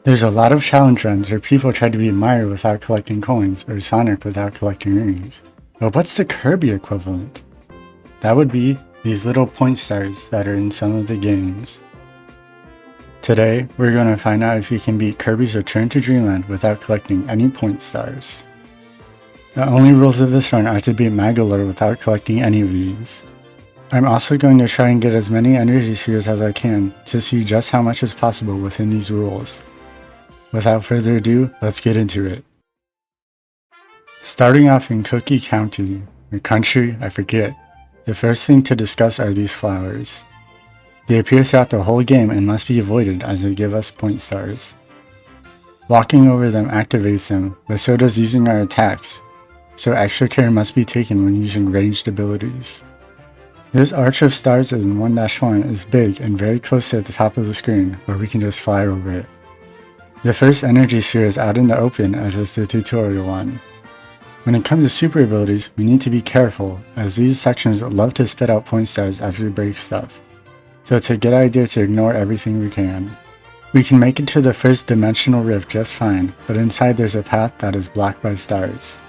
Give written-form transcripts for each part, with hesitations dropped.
There's a lot of challenge runs where people try to beat Mario without collecting coins or Sonic without collecting rings. But what's the Kirby equivalent? That would be these little point stars that are in some of the games. Today, we're going to find out if you can beat Kirby's Return to Dreamland without collecting any point stars. The only rules of this run are to beat Magolor without collecting any of these. I'm also going to try and get as many energy spheres as I can to see just how much is possible within these rules. Without further ado, let's get into it. Starting off in Cookie County, or country, I forget, the first thing to discuss are these flowers. They appear throughout the whole game and must be avoided as they give us point stars. Walking over them activates them, but so does using our attacks, so extra care must be taken when using ranged abilities. This arch of stars in 1-1 is big and very close to the top of the screen, where we can just fly over it. The first energy sphere is out in the open as is the tutorial one. When it comes to super abilities, we need to be careful as these sections love to spit out point stars as we break stuff. So it's a good idea to ignore everything we can. We can make it to the first dimensional rift just fine, but inside there's a path that is blocked by stars.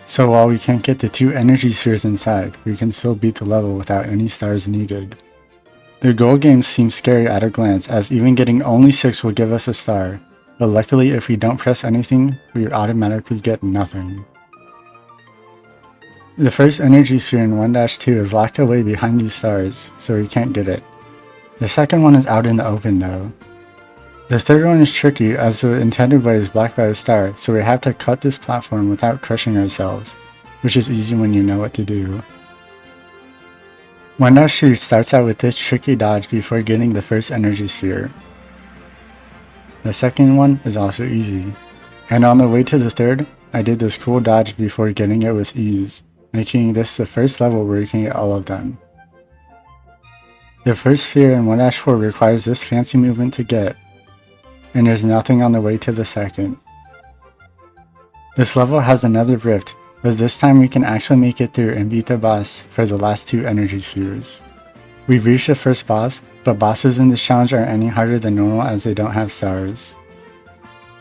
So while we can't get the 2 energy spheres inside, we can still beat the level without any stars needed. The goal games seem scary at a glance as even getting only 6 will give us a star. But luckily, if we don't press anything, we automatically get nothing. The first energy sphere in 1-2 is locked away behind these stars, so we can't get it. The second one is out in the open though. The third one is tricky as the intended way is blocked by a star, so we have to cut this platform without crushing ourselves, which is easy when you know what to do. 1-2 starts out with this tricky dodge before getting the first energy sphere. The second one is also easy, and on the way to the third, I did this cool dodge before getting it with ease, making this the first level where you can get all of them. The first sphere in 1-4 requires this fancy movement to get, and there's nothing on the way to the second. This level has another rift, but this time we can actually make it through and beat the boss for the last 2 energy spheres. We've reached the first boss, but bosses in this challenge aren't any harder than normal as they don't have stars.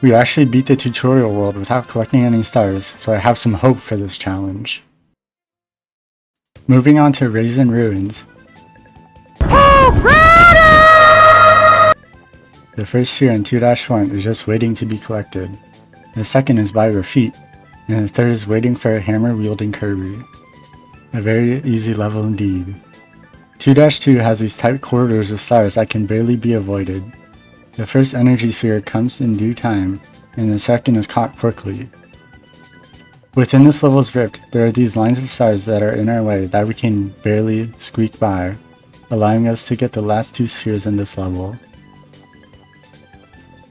We actually beat the tutorial world without collecting any stars, so I have some hope for this challenge. Moving on to Raisin Ruins. The first sphere in 2-1 is just waiting to be collected. The second is by your feet, and the third is waiting for a hammer-wielding Kirby. A very easy level indeed. 2-2 has these tight corridors with stars that can barely be avoided. The first energy sphere comes in due time, and the second is caught quickly. Within this level's rift, there are these lines of stars that are in our way that we can barely squeak by, allowing us to get the last 2 spheres in this level.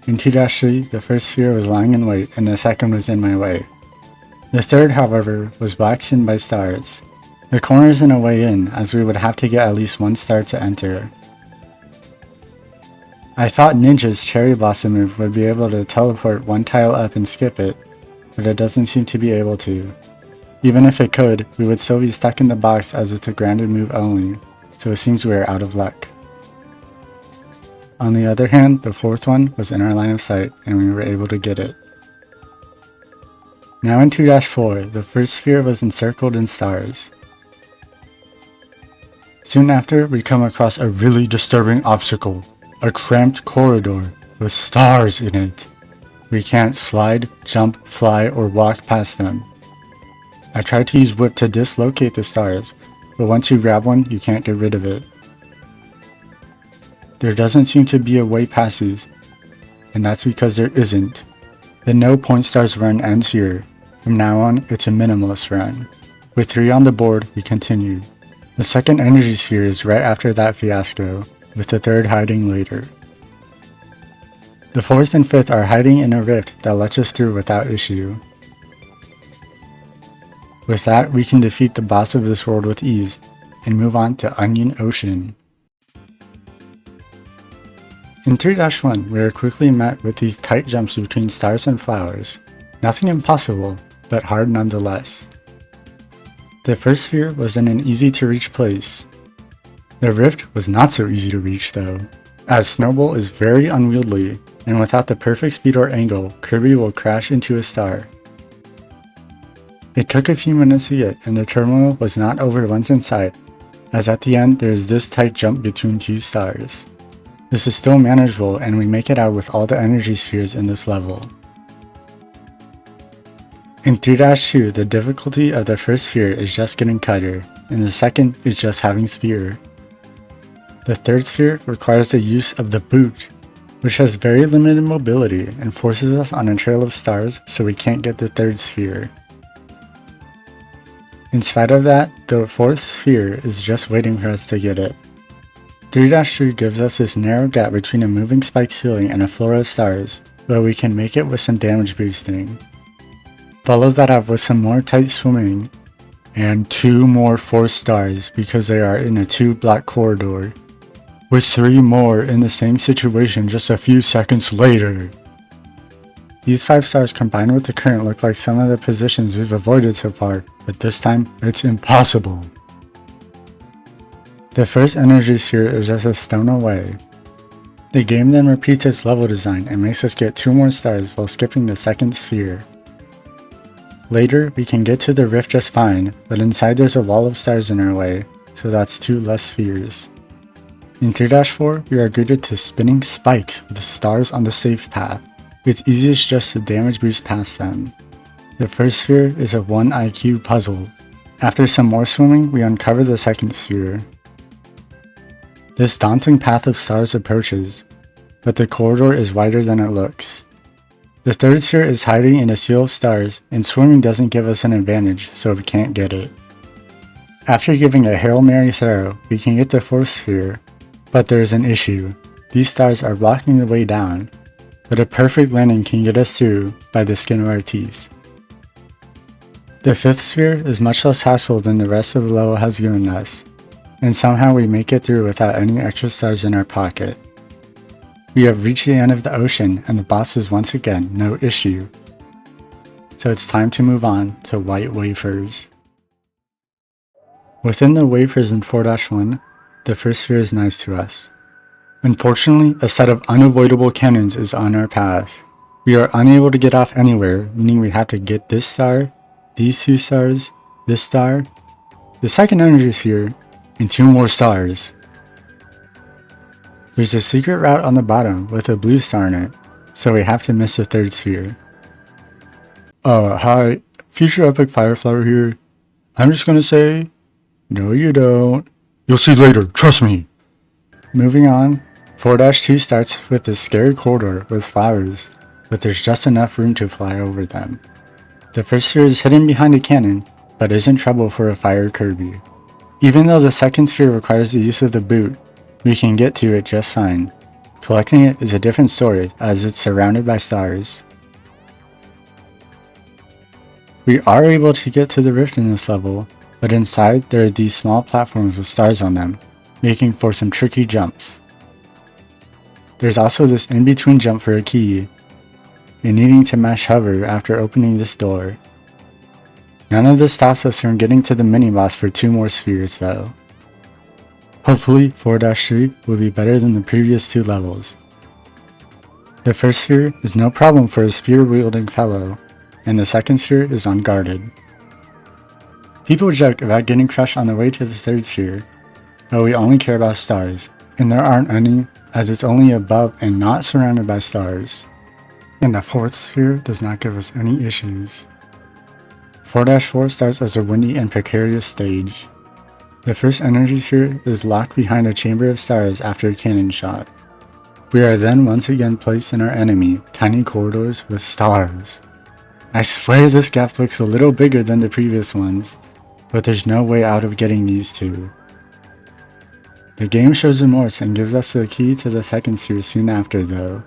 In 2-3, the first sphere was lying in wait and the second was in my way. The third, however, was boxed in by stars. The corner isn't a way in, as we would have to get at least 1 star to enter. I thought Ninja's Cherry Blossom move would be able to teleport 1 tile up and skip it, but it doesn't seem to be able to. Even if it could, we would still be stuck in the box as it's a granted move only, so it seems we are out of luck. On the other hand, the 4th one was in our line of sight and we were able to get it. Now in 2-4, the first sphere was encircled in stars. Soon after, we come across a really disturbing obstacle, a cramped corridor with stars in it. We can't slide, jump, fly, or walk past them. I tried to use Whip to dislocate the stars, but once you grab one, you can't get rid of it. There doesn't seem to be a way past these, and that's because there isn't. The no point stars run ends here. From now on, it's a minimalist run. With 3 on the board, we continue. The second energy sphere is right after that fiasco, with the third hiding later. The 4th and 5th are hiding in a rift that lets us through without issue. With that, we can defeat the boss of this world with ease, and move on to Onion Ocean. In 3-1, we are quickly met with these tight jumps between stars and flowers. Nothing impossible, but hard nonetheless. The first sphere was in an easy to reach place. The rift was not so easy to reach though, as Snowball is very unwieldy, and without the perfect speed or angle, Kirby will crash into a star. It took a few minutes to get, and the terminal was not over once inside, as at the end there is this tight jump between two stars. This is still manageable, and we make it out with all the energy spheres in this level. In 3-2, the difficulty of the first sphere is just getting Cutter, and the second is just having Spear. The third sphere requires the use of the boot, which has very limited mobility and forces us on a trail of stars, so we can't get the third sphere. In spite of that, the fourth sphere is just waiting for us to get it. 3-3 gives us this narrow gap between a moving spike ceiling and a floor of stars, but we can make it with some damage boosting. Follow that up with some more tight swimming, and 2 more 4 stars because they are in a 2-block corridor, with 3 more in the same situation just a few seconds later. These 5 stars combined with the current look like some of the positions we've avoided so far, but this time it's impossible. The first energy sphere is just a stone away. The game then repeats its level design and makes us get 2 more stars while skipping the second sphere. Later, we can get to the rift just fine, but inside there's a wall of stars in our way, so that's 2 less spheres. In 3-4, we are greeted to spinning spikes with stars on the safe path. It's easiest just to damage boost past them. The first sphere is a 1 IQ puzzle. After some more swimming, we uncover the second sphere. This daunting path of stars approaches, but the corridor is wider than it looks. The third sphere is hiding in a sea of stars, and swimming doesn't give us an advantage, so we can't get it. After giving a Hail Mary throw, we can get the fourth sphere, but there is an issue. These stars are blocking the way down, but a perfect landing can get us through by the skin of our teeth. The fifth sphere is much less hassle than the rest of the level has given us, and somehow we make it through without any extra stars in our pocket. We have reached the end of the ocean, and the boss is once again no issue. So it's time to move on to white wafers. Within the wafers in 4-1, the first sphere is nice to us. Unfortunately, a set of unavoidable cannons is on our path. We are unable to get off anywhere, meaning we have to get this star, these 2 stars, this star, the second energy sphere, and 2 more stars. There's a secret route on the bottom with a blue star in it, so we have to miss the third sphere. Hi, Future Epic Fireflower here. I'm just gonna say, no you don't. You'll see later, trust me. Moving on, 4-2 starts with this scary corridor with flowers, but there's just enough room to fly over them. The first sphere is hidden behind a cannon, but isn't trouble for a fire Kirby. Even though the second sphere requires the use of the boot, we can get to it just fine. Collecting it is a different story as it's surrounded by stars. We are able to get to the rift in this level, but inside there are these small platforms with stars on them, making for some tricky jumps. There's also this in-between jump for a key, and needing to mash hover after opening this door. None of this stops us from getting to the mini-boss for 2 more spheres though. Hopefully 4-3 will be better than the previous 2 levels. The first sphere is no problem for a spear-wielding fellow, and the second sphere is unguarded. People joke about getting crushed on the way to the third sphere, but we only care about stars, and there aren't any as it's only above and not surrounded by stars. And the fourth sphere does not give us any issues. 4-4 starts as a windy and precarious stage. The first energy sphere is locked behind a chamber of stars after a cannon shot. We are then once again placed in our enemy, tiny corridors with stars. I swear this gap looks a little bigger than the previous ones, but there's no way out of getting these 2. The game shows remorse and gives us the key to the second sphere soon after though.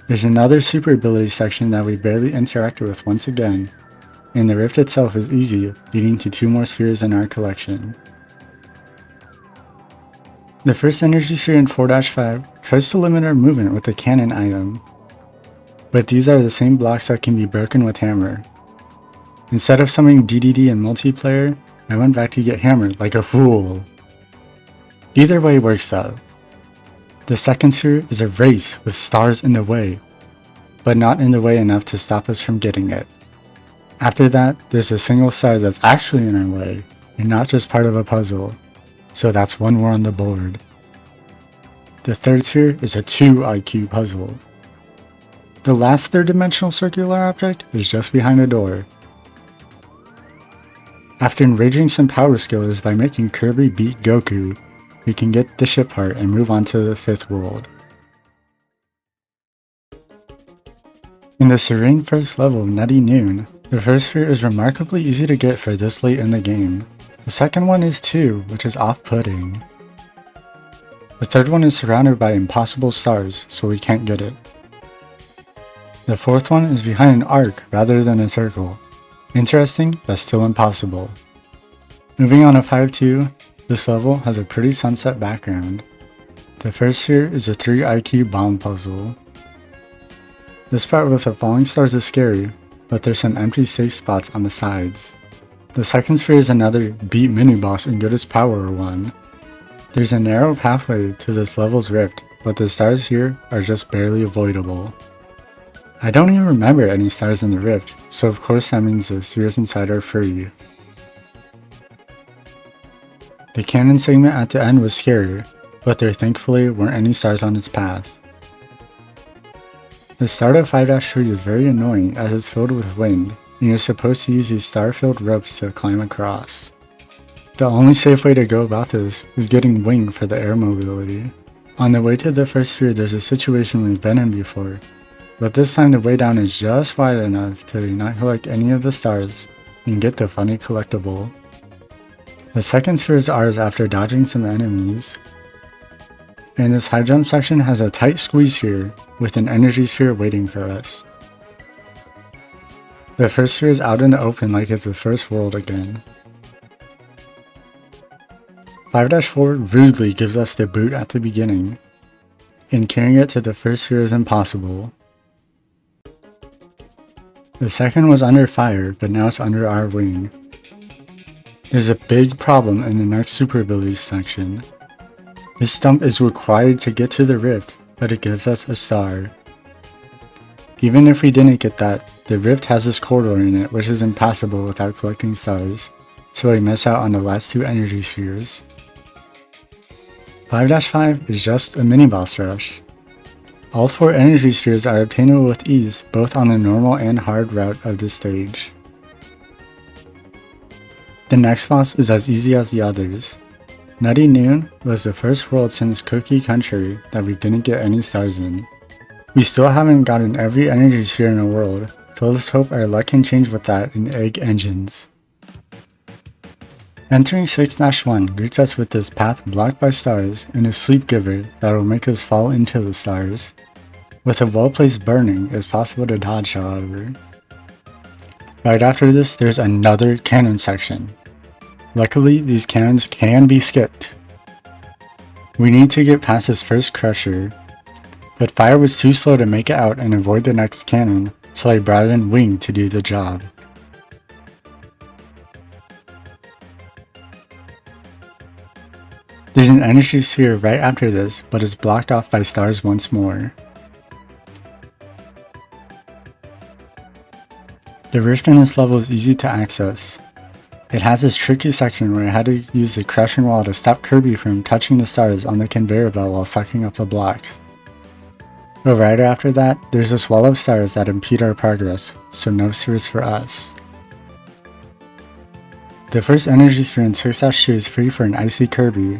There's another super ability section that we barely interact with once again, and the rift itself is easy, leading to 2 more spheres in our collection. The first energy sphere in 4-5 tries to limit our movement with the cannon item, but these are the same blocks that can be broken with hammer. Instead of summoning DDD in multiplayer, I went back to get hammered like a fool. Either way works though. The second sphere is a race with stars in the way, but not in the way enough to stop us from getting it. After that, there's a single star that's actually in our way, and not just part of a puzzle, so that's one more on the board. The third sphere is a 2 IQ puzzle. The last third-dimensional circular object is just behind a door. After enraging some power skillers by making Kirby beat Goku, we can get the ship part and move on to the 5th world. In the serene first level of Nutty Noon, the first sphere is remarkably easy to get for this late in the game. The second one is too, which is off-putting. The third one is surrounded by impossible stars, so we can't get it. The fourth one is behind an arc rather than a circle. Interesting, but still impossible. Moving on to 5-2, this level has a pretty sunset background. The first sphere is a 3 IQ bomb puzzle. This part with the falling stars is scary, but there's some empty safe spots on the sides. The second sphere is another beat mini-boss and get its power one. There's a narrow pathway to this level's rift, but the stars here are just barely avoidable. I don't even remember any stars in the rift, so of course that means the spheres inside are free. The cannon segment at the end was scary, but there thankfully weren't any stars on its path. The start of 5-3 is very annoying as it's filled with wind, and you're supposed to use these star-filled ropes to climb across. The only safe way to go about this is getting wing for the air mobility. On the way to the first sphere there's a situation we've been in before, but this time the way down is just wide enough to not collect any of the stars and get the funny collectible. The second sphere is ours after dodging some enemies. And this high jump section has a tight squeeze sphere with an energy sphere waiting for us. The first sphere is out in the open like it's the first world again. 5-4 rudely gives us the boot at the beginning, and carrying it to the first sphere is impossible. The second was under fire, but now it's under our wing. There's a big problem in the next super abilities section. This stump is required to get to the rift, but it gives us a star. Even if we didn't get that, the rift has this corridor in it which is impassable without collecting stars, so we miss out on the last 2 energy spheres. 5-5 is just a mini-boss rush. All 4 energy spheres are obtainable with ease both on the normal and hard route of this stage. The next boss is as easy as the others. Nutty Noon was the first world since Cookie Country that we didn't get any stars in. We still haven't gotten every energy sphere in the world, so let's hope our luck can change with that in Egg Engines. Entering 6-1 greets us with this path blocked by stars and a sleep giver that will make us fall into the stars. With a well-placed burning, it's possible to dodge, however. Right after this, there's another cannon section. Luckily, these cannons can be skipped. We need to get past this first crusher, but fire was too slow to make it out and avoid the next cannon, so I brought in wing to do the job. There's an energy sphere right after this, but it's blocked off by stars once more. The rift in this level is easy to access. It has this tricky section where I had to use the crushing wall to stop Kirby from touching the stars on the conveyor belt while sucking up the blocks. But right after that, there's this wall of stars that impede our progress, so no spheres for us. The first energy sphere in 6-2 is free for an icy Kirby.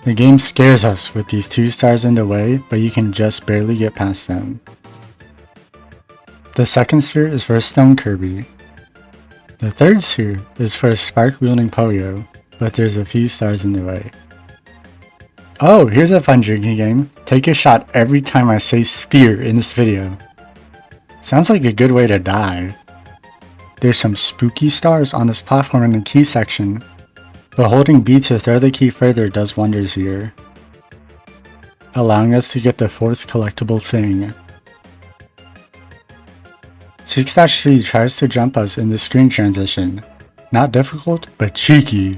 The game scares us with these 2 stars in the way, but you can just barely get past them. The second sphere is for a stone Kirby. The third sphere is for a spark-wielding Poyo, but there's a few stars in the way. Oh, here's a fun drinking game. Take a shot every time I say sphere in this video. Sounds like a good way to die. There's some spooky stars on this platform in the key section, but holding B to throw the key further does wonders here, allowing us to get the 4th collectible thing. 6-3 tries to jump us in the screen transition. Not difficult, but cheeky.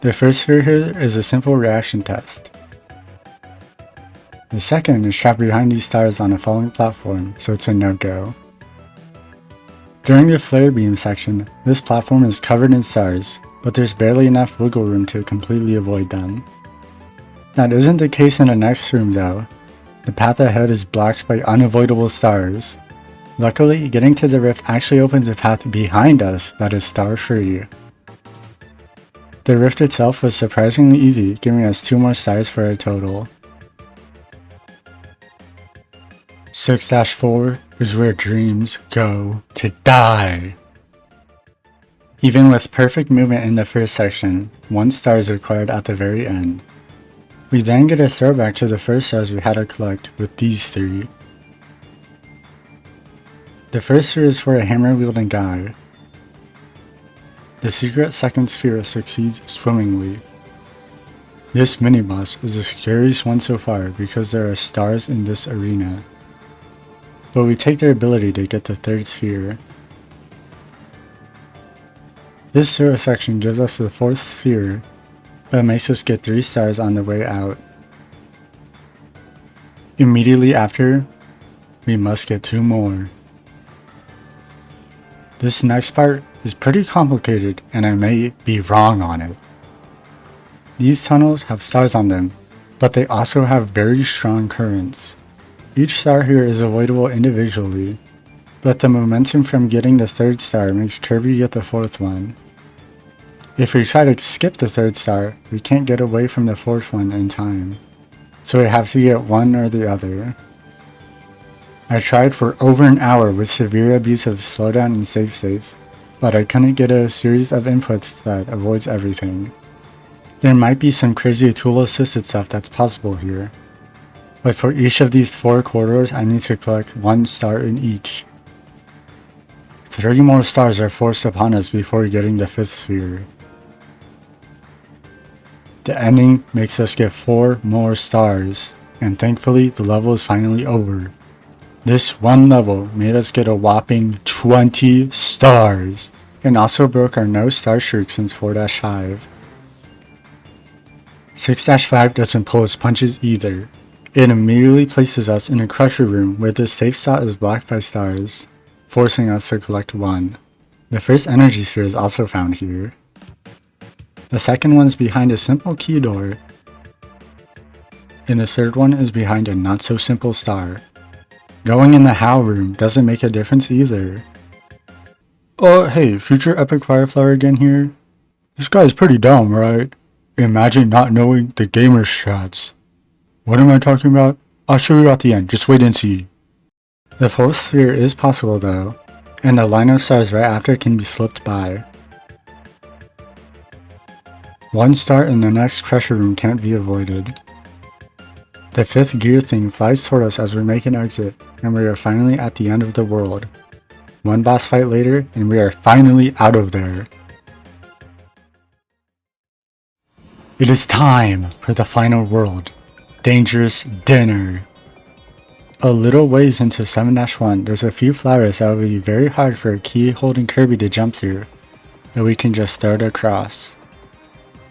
The first sphere here is a simple reaction test. The second is trapped behind these stars on a falling platform, so it's a no-go. During the flare beam section, this platform is covered in stars, but there's barely enough wiggle room to completely avoid them. That isn't the case in the next room though. The path ahead is blocked by unavoidable stars. Luckily, getting to the rift actually opens a path behind us that is star-free. The rift itself was surprisingly easy, giving us 2 more stars for a total. 6-4 is where dreams go to die. Even with perfect movement in the first section, 1 star is required at the very end. We then get a throwback to the first stars we had to collect with these 3. The first sphere is for a hammer-wielding guy. The secret second sphere succeeds swimmingly. This mini-boss is the scariest one so far because there are stars in this arena. But we take their ability to get the third sphere. This zero section gives us the 4th sphere, but makes us get 3 stars on the way out. Immediately after, we must get 2 more. This next part is pretty complicated and I may be wrong on it. These tunnels have stars on them, but they also have very strong currents. Each star here is avoidable individually, but the momentum from getting the 3rd star makes Kirby get the 4th one. If we try to skip the 3rd star, we can't get away from the 4th one in time, so we have to get one or the other. I tried for over an hour with severe abuse of slowdown and save states, but I couldn't get a series of inputs that avoids everything. There might be some crazy tool assisted stuff that's possible here, but for each of these 4 corridors I need to collect 1 star in each. 3 more stars are forced upon us before getting the 5th sphere. The ending makes us get 4 more stars, and thankfully the level is finally over. This one level made us get a whopping 20 stars, and also broke our no star streak since 4-5. 6-5 doesn't pull its punches either. It immediately places us in a crusher room where the safe slot is blocked by stars, forcing us to collect 1. The first energy sphere is also found here. The second one is behind a simple key door, and the 3rd one is behind a not so simple star. Going in the How room doesn't make a difference either. Oh hey, future Epic Fireflower again here? This guy's pretty dumb, right? Imagine not knowing the gamer strats. What am I talking about? I'll show you at the end, just wait and see. The 4th sphere is possible though, and the line of stars right after can be slipped by. 1 star in the next crusher room can't be avoided. The 5th gear thing flies toward us as we make an exit, and we are finally at the end of the world. 1 boss fight later, and we are finally out of there. It is time for the final world. Dangerous Dinner. A little ways into 7-1, there's a few flowers that will be very hard for a key holding Kirby to jump through, but we can just throw it across.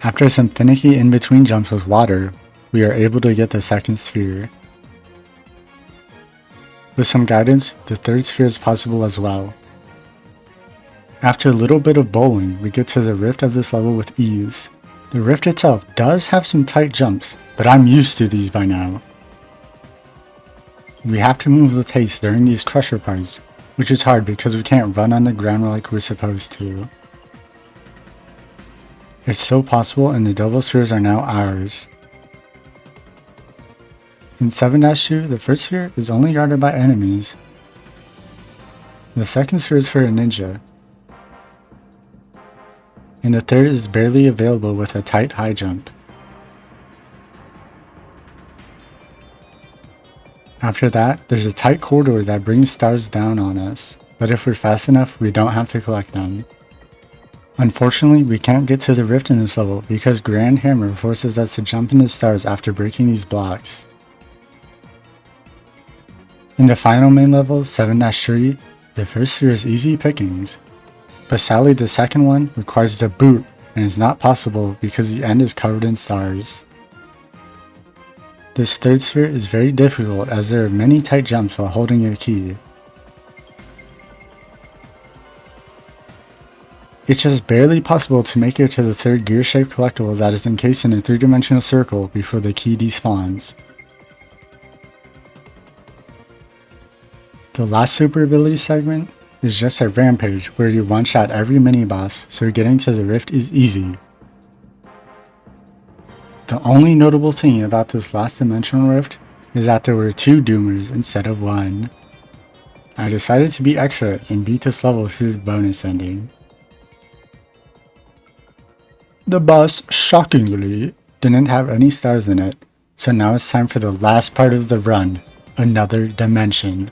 After some finicky in-between jumps with water, we are able to get the 2nd sphere. With some guidance, the 3rd sphere is possible as well. After a little bit of bowling, we get to the rift of this level with ease. The rift itself does have some tight jumps, but I'm used to these by now. We have to move with haste during these crusher parts, which is hard because we can't run on the ground like we're supposed to. It's still possible and the double spheres are now ours. In 7-2, the 1st sphere is only guarded by enemies. The 2nd sphere is for a ninja. And the 3rd is barely available with a tight high jump. After that, there's a tight corridor that brings stars down on us, but if we're fast enough, we don't have to collect them. Unfortunately, we can't get to the rift in this level because Grand Hammer forces us to jump into stars after breaking these blocks. In the final main level, 7-3, the 1st sphere is easy pickings, but sadly the 2nd one requires the boot and it's not possible because the end is covered in stars. This third sphere is very difficult as there are many tight jumps while holding a key. It's just barely possible to make it to the third gear-shaped collectible that is encased in a 3-dimensional circle before the key despawns. The last super ability segment is just a rampage where you one-shot every mini-boss, so getting to the rift is easy. The only notable thing about this last dimensional rift is that there were 2 Doomers instead of 1. I decided to be extra and beat this level through the bonus ending. The boss, shockingly, didn't have any stars in it, so now it's time for the last part of the run, another dimension.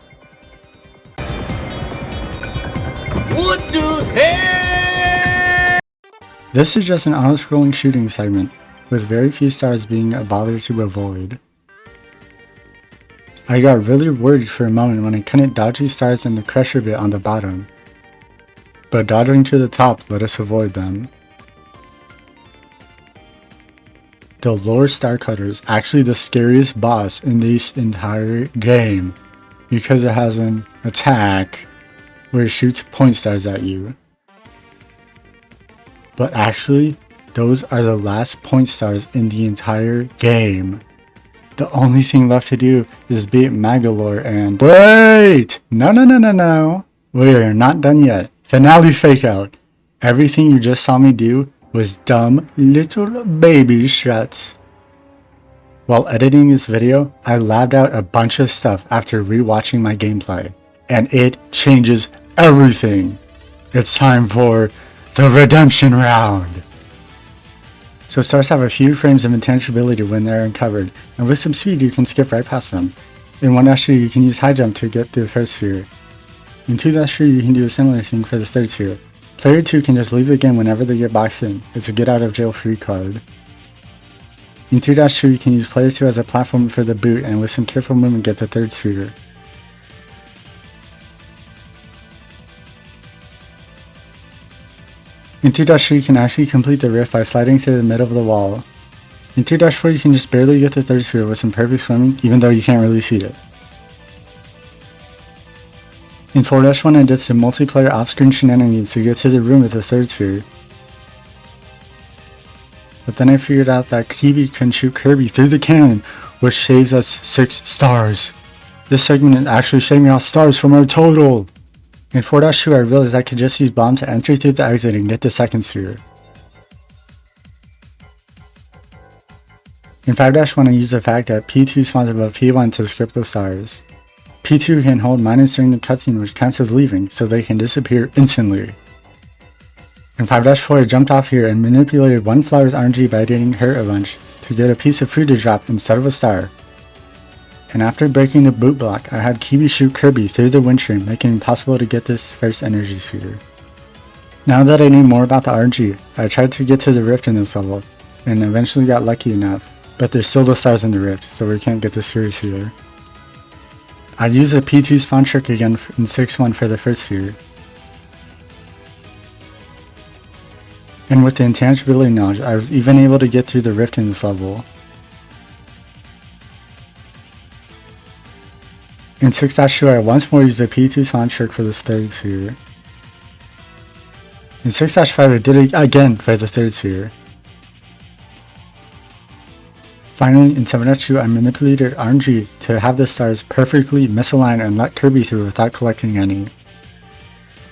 What the heck? This is just an auto-scrolling shooting segment, with very few stars being a bother to avoid. I got really worried for a moment when I couldn't dodge these stars in the crusher bit on the bottom, but dodging to the top let us avoid them. The Lore Star Cutter is actually the scariest boss in this entire game, because it has an attack where it shoots point stars at you. But actually, those are the last point stars in the entire game. The only thing left to do is beat Magalore and— Wait! No. We're not done yet. Finale fake out. Everything you just saw me do was dumb little baby struts. While editing this video, I labbed out a bunch of stuff after rewatching my gameplay, and it changes everything. It's time for the redemption round. So stars have a few frames of intangibility when they're uncovered, and with some speed you can skip right past them. In 1-3 you can use high jump to get to the first sphere. In 2-3 you can do a similar thing for the third sphere. Player 2 can just leave the game whenever they get boxed in. It's a get out of jail free card. In 3-2 you can use player 2 as a platform for the boot, and with some careful movement get the third sphere. In 2-3 you can actually complete the rift by sliding through the middle of the wall. In 2-4 you can just barely get the third sphere with some perfect swimming, even though you can't really see it. In 4-1 I did some multiplayer off-screen shenanigans to get to the room with the third sphere. But then I figured out that Kirby can shoot Kirby through the cannon, which saves us 6 stars. This segment is actually shaving off stars from our total. In 4-2 I realized I could just use bomb to enter through the exit and get the second sphere. In 5-1 I used the fact that P2 spawns above P1 to skip the stars. P2 can hold minus during the cutscene, which counts as leaving, so they can disappear instantly. In 5-4 I jumped off here and manipulated one flower's RNG by getting hurt a bunch to get a piece of fruit to drop instead of a star. And after breaking the boot block, I had Kirby shoot Kirby through the wind stream, making it impossible to get this first energy sphere. Now that I knew more about the RNG, I tried to get to the rift in this level, and eventually got lucky enough, but there's still the stars in the rift, so we can't get the spheres here. I'd use a P2 spawn trick again in 6-1 for the first sphere. And with the intangibility knowledge, I was even able to get through the rift in this level. In 6-2 I once more used a P2 spawn trick for this third sphere. In 6-5 I did it again for the third sphere. Finally, in 7-2 I manipulated RNG to have the stars perfectly misaligned and let Kirby through without collecting any.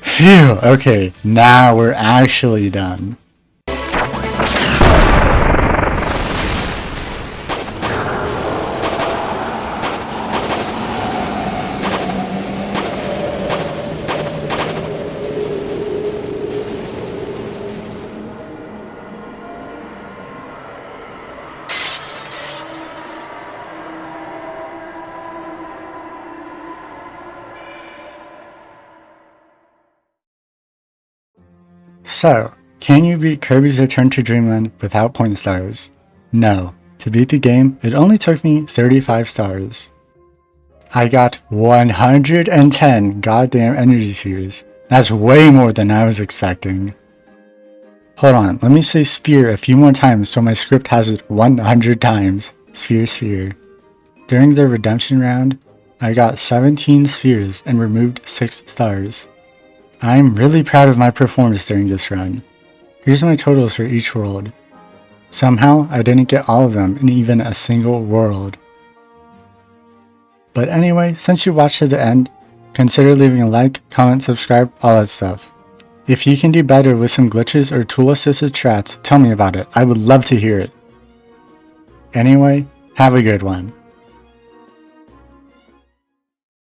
Phew, okay, now we're actually done. So, can you beat Kirby's Return to Dreamland without point stars? No. To beat the game, it only took me 35 stars. I got 110 goddamn energy spheres. That's way more than I was expecting. Hold on, let me say sphere a few more times so my script has it 100 times. Sphere, sphere. During the redemption round, I got 17 spheres and removed 6 stars. I'm really proud of my performance during this run. Here's my totals for each world. Somehow, I didn't get all of them in even a single world. But anyway, since you watched to the end, consider leaving a like, comment, subscribe, all that stuff. If you can do better with some glitches or tool assisted strats, tell me about it. I would love to hear it. Anyway, have a good one.